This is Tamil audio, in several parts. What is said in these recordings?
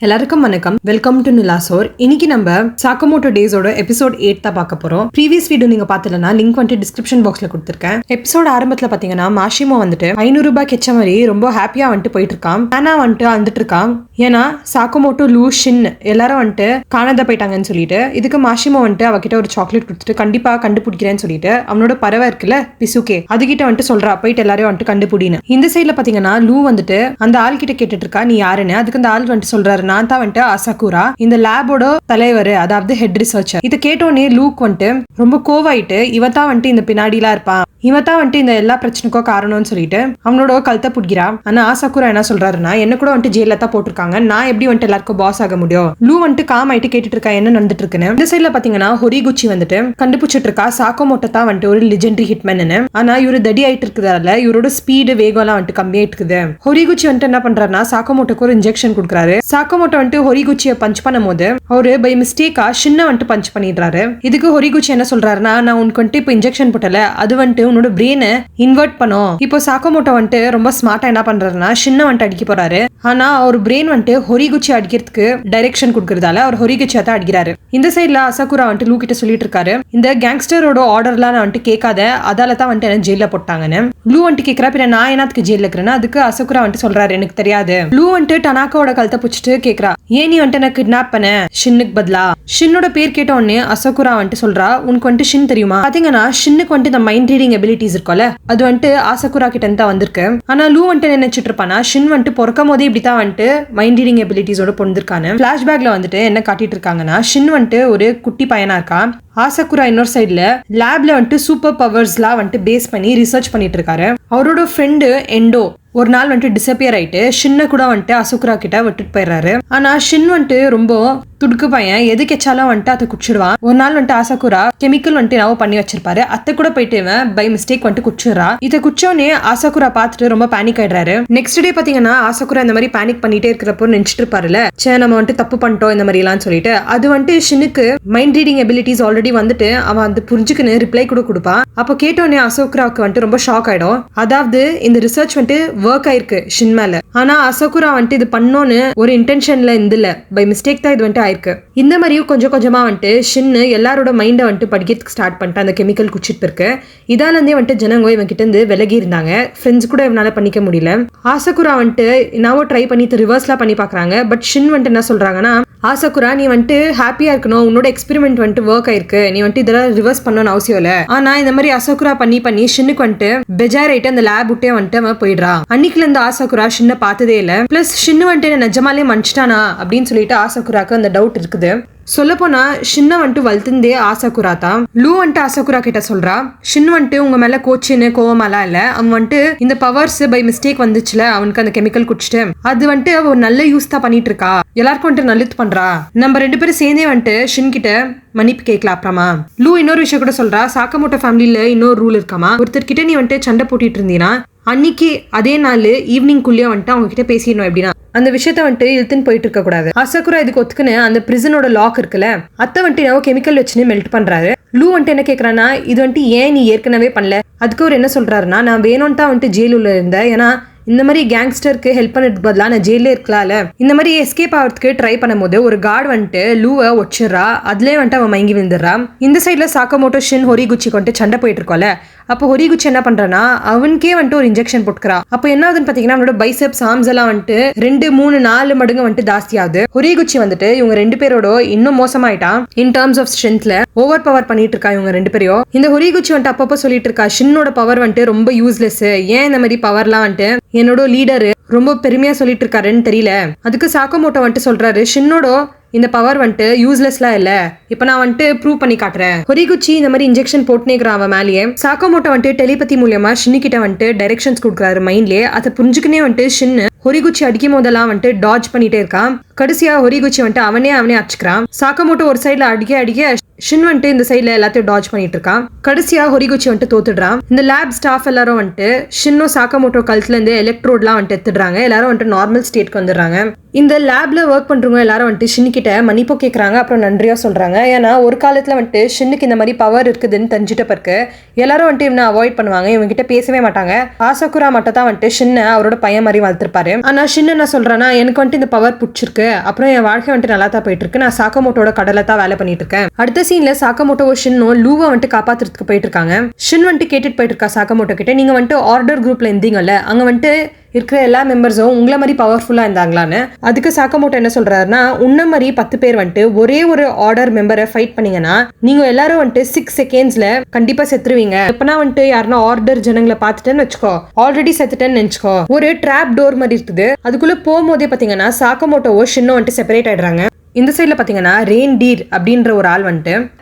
எல்லாருக்கும் வணக்கம். Welcome to Nilasor. இன்னைக்கு நம்ம சாக்கமோட்டோ டேஸோட எபிசோட் 8 தான் பார்க்க போறோம். ப்ரீவியஸ் வீடியோ நீங்க பார்த்தலனா லிங்க் வந்துட்டு டிஸ்கிரிப்ஷன் பாக்ஸ்ல கொடுத்துருக்கேன். எபிசோட் ஆரம்பத்துல பாத்தீங்கன்னா மாஷிமோ வந்துட்டு 500 ரூபாய் கெச்ச மாதிரி ரொம்ப ஹாப்பியா வந்துட்டு போயிட்டு இருக்கான். ஆனா வந்துட்டு வந்துட்டு இருக்கான். ஏன்னா சாக்கமோட்டோ லூ ஷின் எல்லாரும் வந்துட்டு காணாத போயிட்டாங்கன்னு சொல்லிட்டு இதுக்கு மாஷிமோ வந்துட்டு அவகிட்ட ஒரு சாக்லேட் கொடுத்துட்டு கண்டிப்பா கண்டுபிடிக்கிறேன்னு சொல்லிட்டு அவனோட பறவை இருக்குல்ல பிசுகே அதுகிட்ட வந்துட்டு சொல்றா போயிட்டு எல்லாரையும் வந்துட்டு கண்டுபிடின்னு. இந்த சைட்ல பாத்தீங்கன்னா லூ வந்துட்டு அந்த ஆள் கிட்ட கேட்டுட்டு இருக்கா நீ யாருன்னு. அதுக்கு அந்த ஆள் வந்துட்டு சொல்றாரு நான் தான் வந்துட்டு அசகுரா இந்த லேபோட தலைவர் அதாவது ஹெட் ரிசர்ச்சர். இதை கேட்டோன்னே லூக் வந்துட்டு ரொம்ப கோவாயிட்டு இவன் தான் வந்துட்டு இந்த பின்னாடிலாம் இருப்பான் இவன் தான் வந்துட்டு இந்த எல்லா பிரச்சனைக்கும் காரணம்னு சொல்லிட்டு அவனோட கழுத்தை புடிக்கிறான். ஆனா ஆசாக்குரா என்ன சொல்றாருன்னா என்ன கூட வந்துட்டு ஜெயில தான் போட்டிருக்காங்க நான் எப்படி வந்துட்டு எல்லாருக்கும் பாஸ் ஆக முடியும். லூ வந்துட்டு காம் ஆயிட்டு கேட்டுட்டு இருக்கா என்ன நடந்துட்டு இருக்குன்னு. இந்த சைட்ல பாத்தீங்கன்னா ஹொரிகுச்சி வந்துட்டு கண்டுபிடிச்சிட்டு இருக்கா சாக்கமோட்டோ தான் வந்துட்டு ஒரு லெஜெண்டரி ஹிட்மேன்னு. ஆனா இவரு தடி ஆயிட்டு இருக்கிறதால இவரோட ஸ்பீடு வேகம் எல்லாம் வந்துட்டு கம்மியாயிட்டு இருக்குது. ஹொரிகுச்சி வந்துட்டு என்ன பண்றாருன்னா சாக்கமோட்டோக்கு ஒரு இன்ஜெக்ஷன் கொடுக்குறாரு. சாக்கமோட்டோ வந்துட்டு ஹொரிகுச்சியை பஞ்ச் பண்ணும் போது அவரு பை மிஸ்டேக்கா ஷின்ன வந்துட்டு பஞ்ச் பண்ணிடுறாரு. இதுக்கு ஹொரிகுச்சி என்ன சொல்றாருன்னா நான் உனக்கு வந்துட்டு இப்போ இன்ஜெக்ஷன் போட்டல அது வந்துட்டு உன்னோட பிரெயினை இன்வெர்ட் பண்ணும். இப்போ சாக்கமோட்டோ வந்துட்டு ரொம்ப ஸ்மார்ட்டா என்ன பண்றாருன்னா ஷின்ன வந்துட்டு அடிக்க போறாரு. ஆனா அவர் பிரெயின் வந்துட்டு ஹொரிகுச்சி அடிக்கிறதுக்கு டைரக்ஷன் கொடுக்கறதால அவர் ஹொரிகுச்சியை தான் அடிக்கிறாரு. இந்த சைட்ல அசகுரா வந்துட்டு லூ கிட்ட சொல்லிட்டு இருக்காரு இந்த கேங்ஸ்டரோட ஆர்டர்லாம் நான் வந்துட்டு கேட்காத அதால தான் வந்துட்டு என்ன ஜெயில போட்டாங்கன்னு. லூ வந்துட்டு கேட்கிறா பின்ன நான் என்னத்துக்கு ஜெயில இருக்கிறேன்னா அதுக்கு அசகுரா வந்துட்டு சொல்றாரு எனக்கு தெரியாது. லூ வந்துட்டு டனாக்காவோட கழுத்தை பிடிச்சிட்டு கேட்கிறா ஏன் நீ வந்துட்டு எனக்கு கிட்னாப் பண்ண ஷின்னுக்கு பதிலா. ஷின்னோட பேர் கேட்ட உடனே அசகுரா வந்துட்டு சொல்றா உனக்கு வந்துட்டு ஷின் தெரியுமா. பாத்தீங்கன்னா ஷின்னுக்கு வந்துட்டு இந்த மைண்ட் ரீடிங் எபிலிட்டிஸ் இருக்கும்ல அது வந்துட்டு ஆசகுரா கிட்ட இருந்து தான் வந்திருக்கு. ஆனா லூ வந்துட்டு நினைச்சிட்டு இருப்பானா ஷின் வந்துட்டு பிறக்கும் போதே இப்படித்தான் வந்துட்டு மைண்ட் ரீடிங் எபிலிட்டிஸோட பொந்திருக்கானு. பிளாஷ்பேக்ல வந்துட்டு என்ன காட்டிட்டு இருக்காங்கன்னா ஷின் வந்துட்டு ஒரு குட்டி பையனா இருக்கா. ஆசகுரா இன்னொரு சைட்ல லேப்ல வந்துட்டு சூப்பர் பவர்ஸ்லாம் வந்துட்டு பேஸ் பண்ணி ரிசர்ச் பண்ணிட்டு இருக்காரு. அவரோட ஃப்ரெண்டு எண்டோ ஒரு நாள் வந்துட்டு டிசப்பியர் ஆயிட்டு ஷின்ன கூட வந்துட்டு அசுகுரா கிட்ட விட்டுட்டு போயிடுறாரு. ஆனா ஷின் வந்துட்டு ரொம்ப துடுக்கு பையன் எது கெச்சாலும் வந்துட்டு அதை குடிச்சிடுவான். ஒரு நாள் வந்துட்டு ஆசகுரா கெமிக்கல் வந்துட்டு நவ பண்ணி வச்சிருப்பாரு அத்தை கூட போயிட்டு இவன் பை மிஸ்டேக் வந்துட்டு குடிச்சிடுறா. இதை குச்சோன்னே ஆசகுரா பார்த்துட்டு ரொம்ப பேனிக் ஆயிடுறாரு. நெக்ஸ்ட் டே பாத்தீங்கன்னா ஆசகுரா இந்த மாதிரி பேனிக் பண்ணிட்டே இருக்கிறப்போ நினைச்சிட்டு இருப்பாருல சே நம்ம வந்துட்டு தப்பு பண்ணிட்டோம் இந்த மாதிரி எல்லாம் சொல்லிட்டு அது வந்துட்டு ஷின்னுக்கு மைண்ட் ரீடிங் எபிலிட்டிஸ் ஆல்ரெடி வந்துட்டு அவன் அந்த புரிஞ்சுக்குன்னு ரிப்ளை கூட கொடுப்பான். அப்போ கேட்டோன்னே அசோகுராவுக்கு வந்துட்டு ரொம்ப ஷாக் ஆயிடும். அதாவது இந்த ரிசர்ச் வந்துட்டு ஒர்க் ஆயிருக்கு ஷின் மேல. ஆனா அசகுரா வந்துட்டு இது பண்ணோன்னு ஒரு இன்டென்ஷன்ல இருந்துல பை மிஸ்டேக் தான் இது வந்துட்டு ஆயிருக்கு. இந்த மாதிரியும் கொஞ்சம் கொஞ்சமா வந்துட்டு ஷின்னு எல்லாரோட மைண்டை வந்துட்டு படிக்கிறதுக்கு ஸ்டார்ட் பண்ணிட்டு அந்த கெமிக்கல் குச்சிட்டு இருக்கு. இதால இருந்தே வந்துட்டு ஜனங்க இவன் கிட்ட இருந்து விலகி இருந்தாங்க. ஃப்ரெண்ட்ஸ் கூட இவனால பண்ணிக்க முடியல. ஆசகுரா வந்துட்டு என்னவோ ட்ரை பண்ணி ரிவர்ஸ்லாம் பண்ணி பாக்குறாங்க. பட் ஷின் வந்துட்டு என்ன சொல்றாங்கன்னா ஆசகுரா நீ வந்துட்டு ஹாப்பியா இருக்கணும் உன்னோட எக்ஸ்பெரிமெண்ட் வந்துட்டு ஒர்க் ஆயிருக்கு நீ வந்துட்டு இதெல்லாம் ரிவர்ஸ் பண்ணணும்னு அவசியம் இல்ல. ஆனா இந்த மாதிரி அசகுரா பண்ணி ஷின்னுக்கு வந்துட்டு பெஜார் ஆயிட்டு அந்த லேப் விட்டே வந்துட்டு அவன் போயிடுறா. அன்னைக்குல இருந்து ஆசகுரா ஷின்ன பார்த்ததே இல்ல. பிளஸ் ஷின்னு வந்துட்டு நிஜமாலே மன்னிச்சிட்டானா அப்படின்னு சொல்லிட்டு ஆசகுராக்கு அந்த டவுட் இருக்குது. சொல்ல போனா ஷின்ன வந்துட்டு வளர்த்துந்தே ஆசகுரா தான். லூ வந்துட்டு ஆசகுரா கிட்ட சொல்றா ஷின் வந்துட்டு உங்க மேல கோச்சின்னு கோவமாலாம் இல்ல அவன் வந்துட்டு இந்த பவர்ஸ் பை மிஸ்டேக் வந்துச்சுல அவனுக்கு அந்த கெமிக்கல் குடிச்சிட்டு அது வந்துட்டு அவ நல்ல யூஸ் தான் பண்ணிட்டு இருக்கா எல்லாருக்கும் வந்துட்டு நல்லது பண்றா. நம்ம 2 பேரும் சேர்ந்தே வந்துட்டு ஷின் கிட்ட மன்னிப்பு கேட்கலாம் அப்புறமா. லூ இன்னொரு விஷயம் கூட சொல்றா சாக்கமோட்டோ ஃபேமிலியில இன்னொரு ரூல் இருக்காமா ஒருத்தர்கிட்ட நீ வந்துட்டு சண்டை போட்டிட்டு இருந்தீனா அன்னைக்கு அதே நாள் ஈவினிங் குள்ளேயே வந்துட்டு அவங்க கிட்ட பேசிடணும் எப்படின்னா அந்த விஷயத்த வந்துட்டு இழுத்துன்னு போயிட்டு இருக்க கூடாது. அசகுரா இதுக்கு ஒத்துக்குன்னு அந்த பிரிசனோட லாக் இருக்குல்ல அத்தை வந்துட்டு என்ன கெமிக்கல் வச்சுன்னு மெல்ட் பண்றாரு. லூ வந்துட்டு என்ன கேட்கறான்னா இது வந்துட்டு ஏன் நீ ஏற்கனவே பண்ணல. அதுக்கு அவர் என்ன சொல்றாருன்னா நான் வேணும்ட்டா வந்துட்டு ஜெயிலுள்ள இருந்தேன் ஏன்னா இந்த மாதிரி கேங்ஸ்டருக்கு ஹெல்ப் பண்ணிட்டு பதிலாக நான் ஜெயிலே இருக்கலாம்ல. இந்த மாதிரி எஸ்கேப் ஆகிறதுக்கு ட்ரை பண்ணும்போது ஒரு கார்டு வந்துட்டு லூவை ஒச்சிடுறா. அதுலேயே வந்துட்டு அவன் மயங்கி விழுந்துடுறா. இந்த சைட்ல சாக்கமோட்டோ ஷின் ஹொரிகுச்சி வந்துட்டு சண்டை போயிட்டு இருக்கோம்ல அப்போ ஹொரிகுச்சி என்ன பண்றானா அவனுக்கே வந்துட்டு ஒரு இன்ஜெக்ஷன் போட்டுக்கிறா. அப்போ என்ன ஆகுதுன்னு பாத்தீங்கன்னா அவனோட பைசெப்ஸ் ஆர்ம்ஸ் எல்லாம் வந்துட்டு 2, 3, 4 மடங்கு வந்துட்டு ஜாஸ்தி ஆகுது. ஹொரிகுச்சி வந்துட்டு இவங்க 2 பேரோட இன்னும் மோசமாயிட்டான் இன் டர்ம்ஸ் ஆஃப் ஸ்ட்ரென்த்ல ஓவர் பவர் பண்ணிட்டு இருக்கா இவங்க 2 பேரையும். இந்த ஹொரிகுச்சி வந்துட்டு அப்பப்போ சொல்லிட்டு இருக்கா ஷின்னோட பவர் வந்துட்டு ரொம்ப யூஸ்லெஸ் ஏன் இந்த மாதிரி பவர்லாம் வந்துட்டு என்னோட லீடரு ரொம்ப பெருமையா சொல்லிட்டு இருக்காருன்னு தெரியல. அதுக்கு சாக்கமோட்டோ வந்துட்டு சொல்றாரு ஷின்னோட இந்த பவர் வந்துட்டு யூஸ்லெஸ்லாம் இல்ல இப்ப நான் வந்துட்டு ப்ரூவ் பண்ணி காட்டுறேன். ஹொரிகுச்சி இந்த மாதிரி இன்ஜெக்ஷன் போட்டுனேக்கிறான் அவன் மேலேயே. சாக்கமோட்டோ வந்துட்டு டெலிபதி மூலியமா ஷின்னு கிட்ட வந்துட்டு டைரக்ஷன்ஸ் கொடுக்குறாரு மைண்ட்லயே. அதை புரிஞ்சுக்கினே வந்துட்டு ஷின்னு ஹொரிகுச்சி அடிக்கும் போதெல்லாம் வந்துட்டு டாஜ் பண்ணிட்டே இருக்கான். கடைசியா ஹொரிகுச்சி வந்துட்டு அவனே அடிச்சுக்கிறான். சாக்கமோட்டோ ஒரு சைட்ல அடிக்க ஷின் வந்துட்டு இந்த சைட்ல எல்லாத்தையும் டாஜ் பண்ணிட்டு இருக்கான். கடைசியா ஹொரிகுச்சி வந்துட்டு தோத்துடுறான். இந்த லேப் ஸ்டாஃப் எல்லாரும் வந்துட்டு ஷின்னோ சாக்கமோட்டோ கழுத்துல இருந்து எலக்ட்ரோட்லாம் வந்துட்டு எடுத்துடுறாங்க. எல்லாரும் வந்துட்டு நார்மல் ஸ்டேட்க்கு வந்துடுறாங்க. இந்த லேப்ல ஒர்க் பண்றவங்க எல்லாரும் வந்துட்டு ஷின்னு கிட்ட மன்னிப்பு கேட்கறாங்க அப்புறம் நன்றியா சொல்றாங்க. ஏன்னா ஒரு காலத்துல வந்துட்டு ஷின்னுக்கு இந்த மாதிரி பவர் இருக்குதுன்னு தெரிஞ்சுட்ட பிறகு எல்லாரும் வந்துட்டு இவனை அவாய்ட் பண்ணுவாங்க இவங்க கிட்ட பேசவே மாட்டாங்க. ஆசகுரா மட்டும் தான் வந்துட்டு ஷின்ன அவரோட பையன் மாதிரி வளர்த்திருப்பாரு. இருப்பாரு. ஆனா ஷின் என்ன சொல்றானா, எனக்கு வந்துட்டு இந்த பவர் பிடிச்சிருக்கு, அப்புறம் என் வாழ்க்கை வந்துட்டு நல்லா தான் போயிட்டு இருக்கு, நான் சாக்கமோட்டோட கடலை தான் வேலை பண்ணிட்டு இருக்கேன். அடுத்த சீன்ல சாக்கமோட்டோ ஷின்னும் லூவை வந்துட்டு காப்பாத்துறதுக்கு போயிட்டு இருக்காங்க. ஷின் வந்துட்டு கேட்டுட்டு போயிட்டு இருக்கா சாக்கமோட்டோ கிட்ட, நீங்க வந்துட்டு ஆர்டர் குரூப்ல இருந்தீங்கல்ல, அங்க வந்துட்டு இருக்கிற எல்லா மெம்பர்ஸும் உங்களை மாதிரி பவர்ஃபுல்லா இருந்தாங்களான்னு. அதுக்கு சாக்கமோட்டோ என்ன சொல்றாருன்னா, உன்ன மாதிரி 10 பேர் வந்துட்டு ஒரே ஒரு ஆர்டர் மெம்பரை ஃபைட் பண்ணீங்கன்னா நீங்க எல்லாரும் வந்துட்டு 6 செகண்ட்ஸ்ல கண்டிப்பா செத்துருவீங்க. எப்பனா வந்துட்டு யாருன்னா ஆர்டர் ஜனங்களை பார்த்துட்டேன்னு வச்சுக்கோ, ஆல்ரெடி செத்துட்டேன்னு நினைச்சுக்கோ. ஒரு ட்ராப் டோர் மாதிரி இருக்குது, அதுக்குள்ள போகும்போதே பாத்தீங்கன்னா சாக்கமோட்டோவோ ஷின்னோ வந்துட்டு செப்பரேட் ஆயிடுறாங்க. இந்த சைட்ல பாத்தீங்கன்னா ரெயின்டீர் அப்படின்ற ஒரு ஆள் வந்துட்டு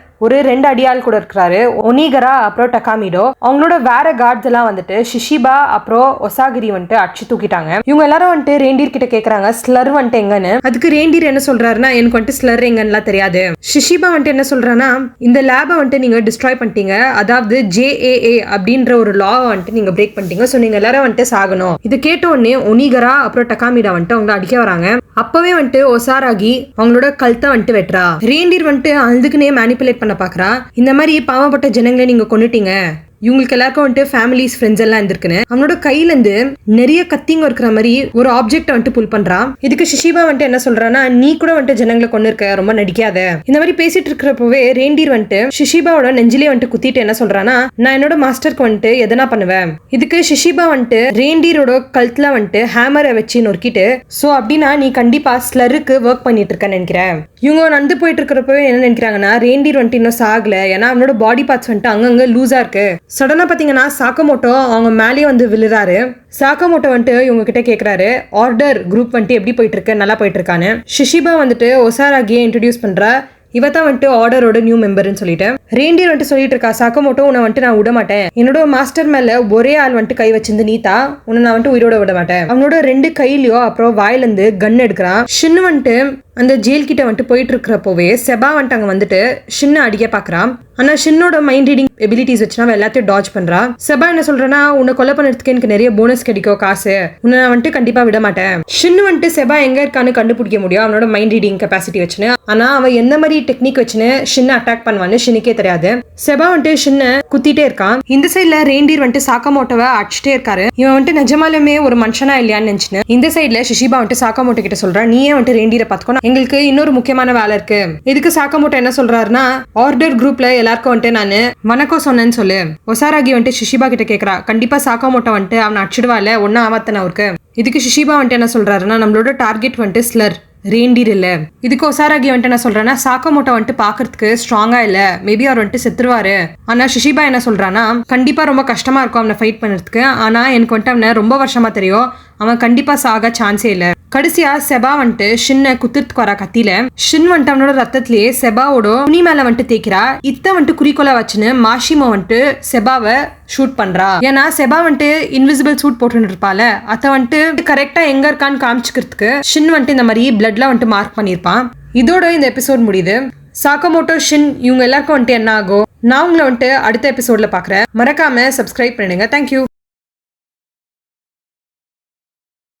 ஒரு 2 அடியாள் கூட இருக்கிறாரு, ஒனிகரா அப்புறம் டகாமிடோ. அவங்களோட வேற கார்ட்ஸ் எல்லாம் வந்துட்டு ஷிஷிபா அப்புறம் ஒசாகிரி வந்துட்டு அடிச்சு தூக்கிட்டாங்க. இவங்க எல்லாரும் வந்துட்டு ரெயின்டீர் கிட்ட கேக்குறாங்க ஸ்லர் வந்துட்டு எங்கன்னு. அதுக்கு ரெயின்டீர் என்ன சொல்றாருன்னா, எனக்கு வந்துட்டு ஸ்லர் எங்கன்னு தெரியாது. ஷிஷிபா வந்துட்டு என்ன சொல்றான்னா, இந்த லேபை வந்துட்டு நீங்க டிஸ்ட்ராய் பண்ணிட்டீங்க, அதாவது JAA அப்படின்ற ஒரு லாவை வந்துட்டு நீங்க பிரேக் பண்ணிட்டீங்க, சோ நீங்க எல்லாரும் வந்துட்டு சாகணும். இது கேட்ட உடனே ஒனிகரா அப்புறம் டகாமிடா வந்துட்டு அவங்க அடிக்க வராங்க. அப்பவே வந்துட்டு ஒசாராகி அவங்களோட கழுத்தை வந்துட்டு வெட்டுறா. ரெயின்டீர் வந்துட்டு அதுக்குன்னே மேனிபுலேட் பண்ண பாக்குறா, இந்த மாதிரி பாவப்பட்ட ஜனங்களை நீங்க கொன்னுட்டீங்க, இவங்களுக்கு எல்லாருக்கும் வந்துட்டு ஃபேமிலிஸ் ஃப்ரெண்ட்ஸ் எல்லாம் இருந்திருக்குன்னு அவனோட கையில இருந்து நிறைய கத்திங்க இருக்கிற மாதிரி ஒரு ஆப்ஜெக்ட் வந்துட்டு புல் பண்றான். இதுக்கு ஷிஷிபா வந்துட்டு என்ன சொல்றான்னா, நீ கூட வந்துட்டு ஜனங்களை கொண்டு இருக்க, ரொம்ப நடிக்காத. இந்த மாதிரி பேசிட்டு இருக்கிறப்பவே ரெயின்டீர் வந்துட்டு ஷிஷிபாவோட நெஞ்சிலே வந்துட்டு குத்திட்டு என்ன சொல்றான்னா, நான் என்னோட மாஸ்டருக்கு வந்துட்டு எதனா பண்ணுவேன். இதுக்கு ஷிஷிபா வந்துட்டு ரெயின்டீரோட கழுத்துல வந்துட்டு ஹேமரை வச்சு நொறுக்கிட்டு, சோ அப்படின்னா நீ கண்டிப்பா ஸ்லருக்கு ஒர்க் பண்ணிட்டு இருக்கன்னு நினைக்கிறேன். இவங்க நடந்து போயிட்டு இருக்கிறப்பவே என்ன நினைக்கிறாங்கன்னா, ரெயின்டீர் வந்துட்டு இன்னும் சாகல, ஏன்னா அவனோட பாடி பார்ட்ஸ் வந்துட்டு அங்கங்க லூஸா இருக்கு. சடனா பாத்தீங்கன்னா சாக்கமோட்டோ அவங்க மேலேயே வந்து விழுறாரு. சாக்கமோட்டோ வந்துட்டு இவங்க கிட்ட கேக்குறாரு, ஆர்டர் குரூப் வந்துட்டு எப்படி போயிட்டு இருக்கு, நல்லா போயிட்டு இருக்கான்னு. ஷிஷிபா வந்துட்டு ஒசாராகியை இன்ட்ரடியூஸ் பண்றா, இவதான் வந்துட்டு ஆர்டரோட நியூ மெம்பர்னு சொல்லிட்டு. ரெயின்டீர் வந்துட்டு சொல்லிட்டு இருக்கா, சாக்கமோட்டோ உன்னை வந்துட்டு நான் விட மாட்டேன், என்னோட மாஸ்டர் மேல ஒரே ஆள் வந்துட்டு கை வச்சிருந்து நீதா, உன்னை நான் வந்துட்டு உயிரோட விட மாட்டேன். அவனோட 2 கையிலயோ அப்புறம் வாயில இருந்து கன் எடுக்கிறான். ஷின்னு வந்துட்டு அந்த ஜெயில் கிட்ட வந்துட்டு போயிட்டு இருக்கிறப்போவே செபா வந்துட்டு அங்க வந்துட்டு ஷின்ன அடிக்க பாக்குறான். ஆனா ஷின்னோட மைண்ட் ரீடிங் எபிலிட்டிஸ் வச்சுனா எல்லாத்தையும் டாஜ் பண்றா. செபா என்ன சொல்றேன்னா, உன்னை கொலை பண்ணதுக்கு எனக்கு நிறைய போனஸ் கிடைக்கும், காசு, உன்னை நான் வந்துட்டு கண்டிப்பா விட மாட்டேன். ஷின்னு வந்துட்டு செபா எங்க இருக்கான்னு கண்டுபிடிக்க முடியும் அவனோட மைண்ட் ரீடிங் கெப்பாசிட்டி வச்சுன்னு. ஆனா அவன் எந்த மாதிரி டெக்னிக் வச்சுன்னு ஷின்ன அட்டாக் பண்ணுவான்னு ஷின்னுக்கே தெரியாது. செபா வந்துட்டு ஷின்ன குத்திட்டே இருக்கான். இந்த சைட்ல ரெயின்டீர் வந்துட்டு சாக்கமோட்டோவை அடிச்சுட்டே இருக்காரு. இவன் வந்துட்டு நிஜமாலுமே ஒரு மனுஷனா இல்லையான்னு நினைச்சுன்னு இந்த சைட்ல ஷிஷிபா வந்துட்டு சாக்கமோட்டோ கிட்ட சொல்றான், நீயே வந்துட்டு ரெயின்டீரை பாத்துக்கோ, எங்களுக்கு இன்னொரு முக்கியமான வேலை இருக்கு. இதுக்கு சாக்கமோட்டோ என்ன சொல்றாருன்னா, ஆர்டர் குரூப்ல எல்லாருக்கும் வந்துட்டு நானு வணக்கம் சொன்னேன்னு சொல்லு. ஒசாராகி வந்துட்டு ஷிஷிபா கிட்ட கேக்குறா, கண்டிப்பா சாக்கமோட்டோ வந்துட்டு அவனை அடிச்சிடுவால, ஒன்னும் ஆவாத்தன அவருக்கு. இதுக்கு ஷிஷிபா வந்துட்டு என்ன சொல்றாருன்னா, நம்மளோட டார்கெட் வந்துட்டு ஸ்லர், ரெயின்டீர் இல்ல. இதுக்கு ஒசாராகி வந்துட்டு என்ன சொல்றான்னா, சாக்கமோட்டோ வந்துட்டு பாக்குறதுக்கு ஸ்ட்ராங்கா இல்ல, மேபி அவர் வந்துட்டு செத்துருவாரு. ஆனா ஷிஷிபா என்ன சொல்றான்னா, கண்டிப்பா ரொம்ப கஷ்டமா இருக்கும் அவனை ஃபைட் பண்றதுக்கு, ஆனா எனக்கு வந்துட்டு அவனை ரொம்ப வருஷமா தெரியும், அவன் கண்டிப்பா சாக சான்ஸே இல்ல. கடைசியா செபா வந்துட்டு ஷின்ன குத்துறதுக்கு வரா கத்தில. ஷின் வந்துட்டு அவனோட ரத்தத்திலேயே செபாவோட துணி மேல வந்துட்டு தேய்க்கிறா. இத்த வந்துட்டு குறிக்கோளா வச்சுன்னு மாஷிமோ வந்துட்டு செபாவை ஷூட் பண்றா. ஏன்னா செபா வந்துட்டு இன்விசிபிள் சூட் போட்டு இருப்பால, அத வந்துட்டு கரெக்டா எங்க இருக்கான்னு காமிச்சுக்கிறதுக்கு ஷின் வந்துட்டு இந்த மாதிரி பிளட்ல வந்துட்டு மார்க் பண்ணிருப்பான். இதோட இந்த எபிசோட் முடியுது. சாக்கமோட்டோ, ஷின் இவங்க எல்லாருக்கும் வந்துட்டு என்ன ஆகும் நான் உங்களை வந்துட்டு அடுத்த எபிசோட்ல பாக்குறேன். மறக்காம சப்ஸ்கிரைப் பண்ணிடுங்க. தேங்க்யூ.